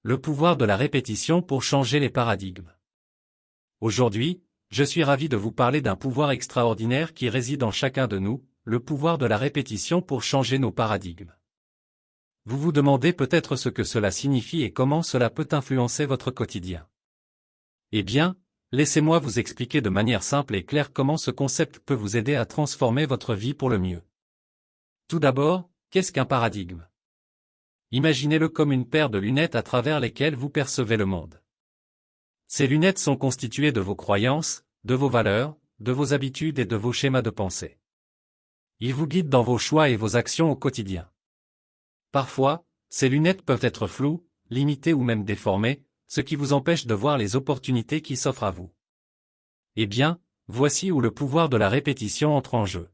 Le pouvoir de la répétition pour changer les paradigmes. Aujourd'hui, je suis ravi de vous parler d'un pouvoir extraordinaire qui réside en chacun de nous, le pouvoir de la répétition pour changer nos paradigmes. Vous vous demandez peut-être ce que cela signifie et comment cela peut influencer votre quotidien. Eh bien, laissez-moi vous expliquer de manière simple et claire comment ce concept peut vous aider à transformer votre vie pour le mieux. Tout d'abord, qu'est-ce qu'un paradigme ? Imaginez-le comme une paire de lunettes à travers lesquelles vous percevez le monde. Ces lunettes sont constituées de vos croyances, de vos valeurs, de vos habitudes et de vos schémas de pensée. Ils vous guident dans vos choix et vos actions au quotidien. Parfois, ces lunettes peuvent être floues, limitées ou même déformées, ce qui vous empêche de voir les opportunités qui s'offrent à vous. Eh bien, voici où le pouvoir de la répétition entre en jeu.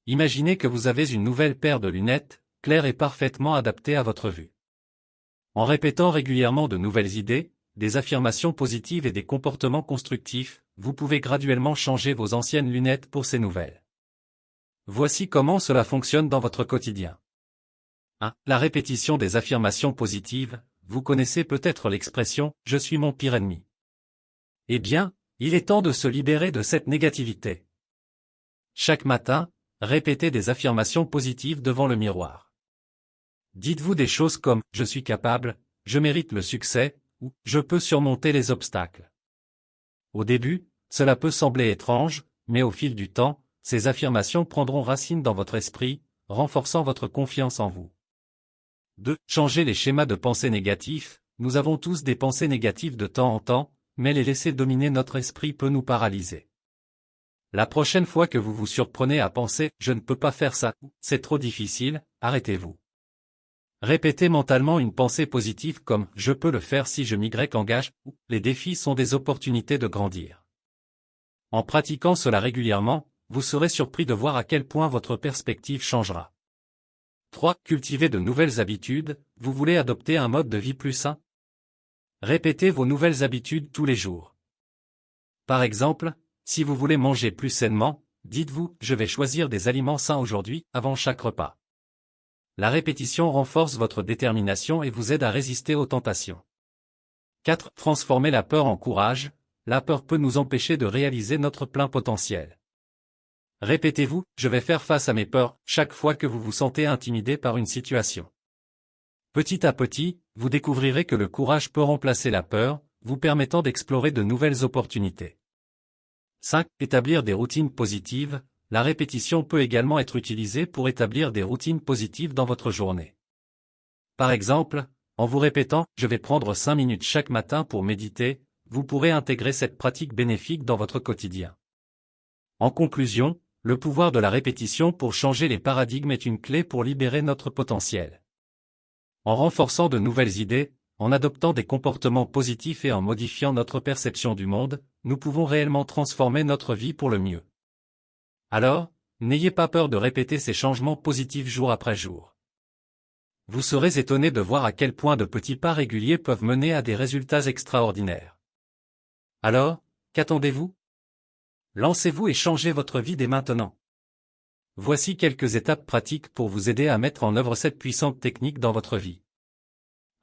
Imaginez que vous avez une nouvelle paire de lunettes, claires et parfaitement adaptées à votre vue. En répétant régulièrement de nouvelles idées, des affirmations positives et des comportements constructifs, vous pouvez graduellement changer vos anciennes lunettes pour ces nouvelles. Voici comment cela fonctionne dans votre quotidien. 1. La répétition des affirmations positives. Vous connaissez peut-être l'expression « je suis mon pire ennemi ». Eh bien, il est temps de se libérer de cette négativité. Chaque matin, répétez des affirmations positives devant le miroir. Dites-vous des choses comme « je suis capable »,« je mérite le succès » ou « je peux surmonter les obstacles ». Au début, cela peut sembler étrange, mais au fil du temps, ces affirmations prendront racine dans votre esprit, renforçant votre confiance en vous. 2. Changer les schémas de pensée négatifs. Nous avons tous des pensées négatives de temps en temps, mais les laisser dominer notre esprit peut nous paralyser. La prochaine fois que vous vous surprenez à penser « je ne peux pas faire ça » ou « c'est trop difficile », arrêtez-vous. Répétez mentalement une pensée positive comme « je peux le faire si je m'y engage » ou « les défis sont des opportunités de grandir ». En pratiquant cela régulièrement, vous serez surpris de voir à quel point votre perspective changera. 3. Cultivez de nouvelles habitudes. Vous voulez adopter un mode de vie plus sain? Répétez vos nouvelles habitudes tous les jours. Par exemple, si vous voulez manger plus sainement, dites-vous « je vais choisir des aliments sains aujourd'hui, avant chaque repas ». La répétition renforce votre détermination et vous aide à résister aux tentations. 4. Transformez la peur en courage. La peur peut nous empêcher de réaliser notre plein potentiel. Répétez-vous « je vais faire face à mes peurs » chaque fois que vous vous sentez intimidé par une situation. Petit à petit, vous découvrirez que le courage peut remplacer la peur, vous permettant d'explorer de nouvelles opportunités. 5. Établir des routines positives. La répétition peut également être utilisée pour établir des routines positives dans votre journée. Par exemple, en vous répétant « je vais prendre 5 minutes chaque matin pour méditer », vous pourrez intégrer cette pratique bénéfique dans votre quotidien. En conclusion, le pouvoir de la répétition pour changer les paradigmes est une clé pour libérer notre potentiel. En renforçant de nouvelles idées, en adoptant des comportements positifs et en modifiant notre perception du monde, nous pouvons réellement transformer notre vie pour le mieux. Alors, n'ayez pas peur de répéter ces changements positifs jour après jour. Vous serez étonné de voir à quel point de petits pas réguliers peuvent mener à des résultats extraordinaires. Alors, qu'attendez-vous? Lancez-vous et changez votre vie dès maintenant. Voici quelques étapes pratiques pour vous aider à mettre en œuvre cette puissante technique dans votre vie.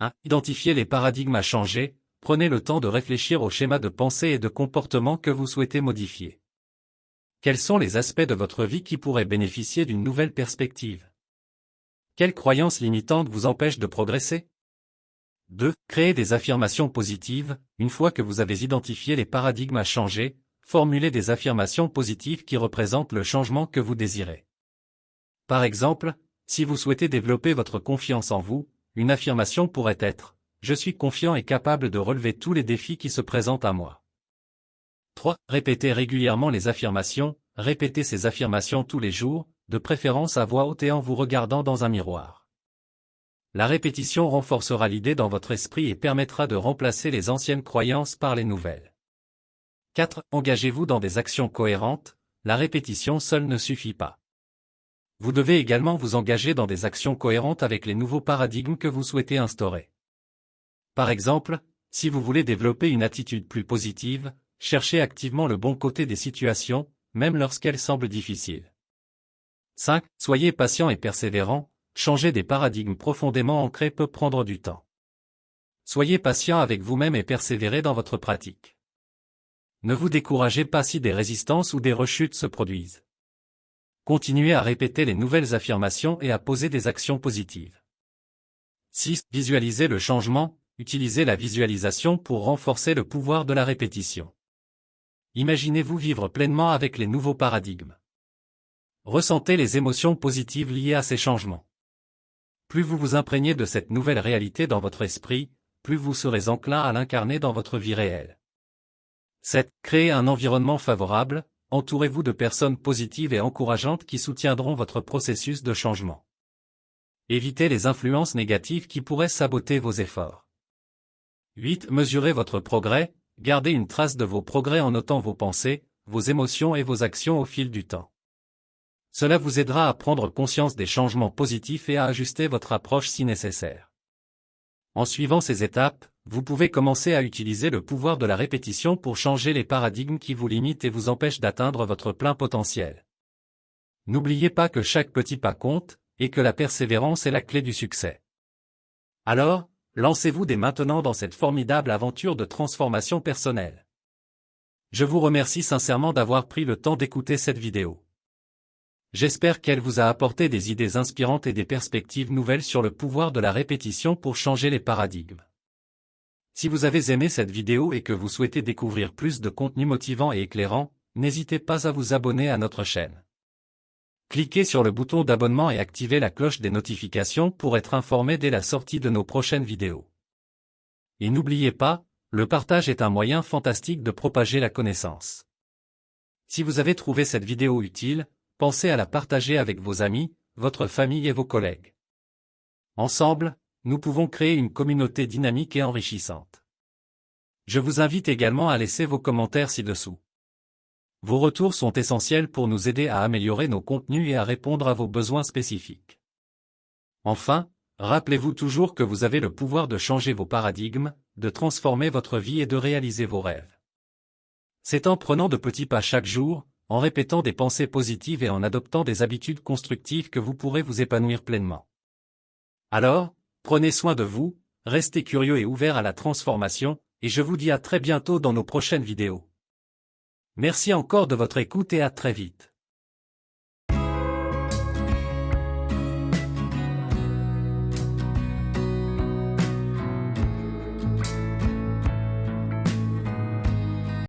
1. Identifiez les paradigmes à changer. Prenez le temps de réfléchir aux schémas de pensée et de comportement que vous souhaitez modifier. Quels sont les aspects de votre vie qui pourraient bénéficier d'une nouvelle perspective? Quelles croyances limitantes vous empêchent de progresser? 2. Créez des affirmations positives. Une fois que vous avez identifié les paradigmes à changer, formulez des affirmations positives qui représentent le changement que vous désirez. Par exemple, si vous souhaitez développer votre confiance en vous, une affirmation pourrait être « Je suis confiant et capable de relever tous les défis qui se présentent à moi ». 3. Répétez régulièrement les affirmations. Répétez ces affirmations tous les jours, de préférence à voix haute et en vous regardant dans un miroir. La répétition renforcera l'idée dans votre esprit et permettra de remplacer les anciennes croyances par les nouvelles. 4. Engagez-vous dans des actions cohérentes. La répétition seule ne suffit pas. Vous devez également vous engager dans des actions cohérentes avec les nouveaux paradigmes que vous souhaitez instaurer. Par exemple, si vous voulez développer une attitude plus positive, cherchez activement le bon côté des situations, même lorsqu'elles semblent difficiles. 5. Soyez patient et persévérant. Changer des paradigmes profondément ancrés peut prendre du temps. Soyez patient avec vous-même et persévérez dans votre pratique. Ne vous découragez pas si des résistances ou des rechutes se produisent. Continuez à répéter les nouvelles affirmations et à poser des actions positives. 6. Visualisez le changement. Utilisez la visualisation pour renforcer le pouvoir de la répétition. Imaginez-vous vivre pleinement avec les nouveaux paradigmes. Ressentez les émotions positives liées à ces changements. Plus vous vous imprégnez de cette nouvelle réalité dans votre esprit, plus vous serez enclin à l'incarner dans votre vie réelle. 7. Créez un environnement favorable. Entourez-vous de personnes positives et encourageantes qui soutiendront votre processus de changement. Évitez les influences négatives qui pourraient saboter vos efforts. 8. Mesurez votre progrès. Gardez une trace de vos progrès en notant vos pensées, vos émotions et vos actions au fil du temps. Cela vous aidera à prendre conscience des changements positifs et à ajuster votre approche si nécessaire. En suivant ces étapes, vous pouvez commencer à utiliser le pouvoir de la répétition pour changer les paradigmes qui vous limitent et vous empêchent d'atteindre votre plein potentiel. N'oubliez pas que chaque petit pas compte, et que la persévérance est la clé du succès. Alors, lancez-vous dès maintenant dans cette formidable aventure de transformation personnelle. Je vous remercie sincèrement d'avoir pris le temps d'écouter cette vidéo. J'espère qu'elle vous a apporté des idées inspirantes et des perspectives nouvelles sur le pouvoir de la répétition pour changer les paradigmes. Si vous avez aimé cette vidéo et que vous souhaitez découvrir plus de contenu motivant et éclairant, n'hésitez pas à vous abonner à notre chaîne. Cliquez sur le bouton d'abonnement et activez la cloche des notifications pour être informé dès la sortie de nos prochaines vidéos. Et n'oubliez pas, le partage est un moyen fantastique de propager la connaissance. Si vous avez trouvé cette vidéo utile, pensez à la partager avec vos amis, votre famille et vos collègues. Ensemble, nous pouvons créer une communauté dynamique et enrichissante. Je vous invite également à laisser vos commentaires ci-dessous. Vos retours sont essentiels pour nous aider à améliorer nos contenus et à répondre à vos besoins spécifiques. Enfin, rappelez-vous toujours que vous avez le pouvoir de changer vos paradigmes, de transformer votre vie et de réaliser vos rêves. C'est en prenant de petits pas chaque jour, en répétant des pensées positives et en adoptant des habitudes constructives que vous pourrez vous épanouir pleinement. Alors, prenez soin de vous, restez curieux et ouverts à la transformation, et je vous dis à très bientôt dans nos prochaines vidéos. Merci encore de votre écoute et à très vite.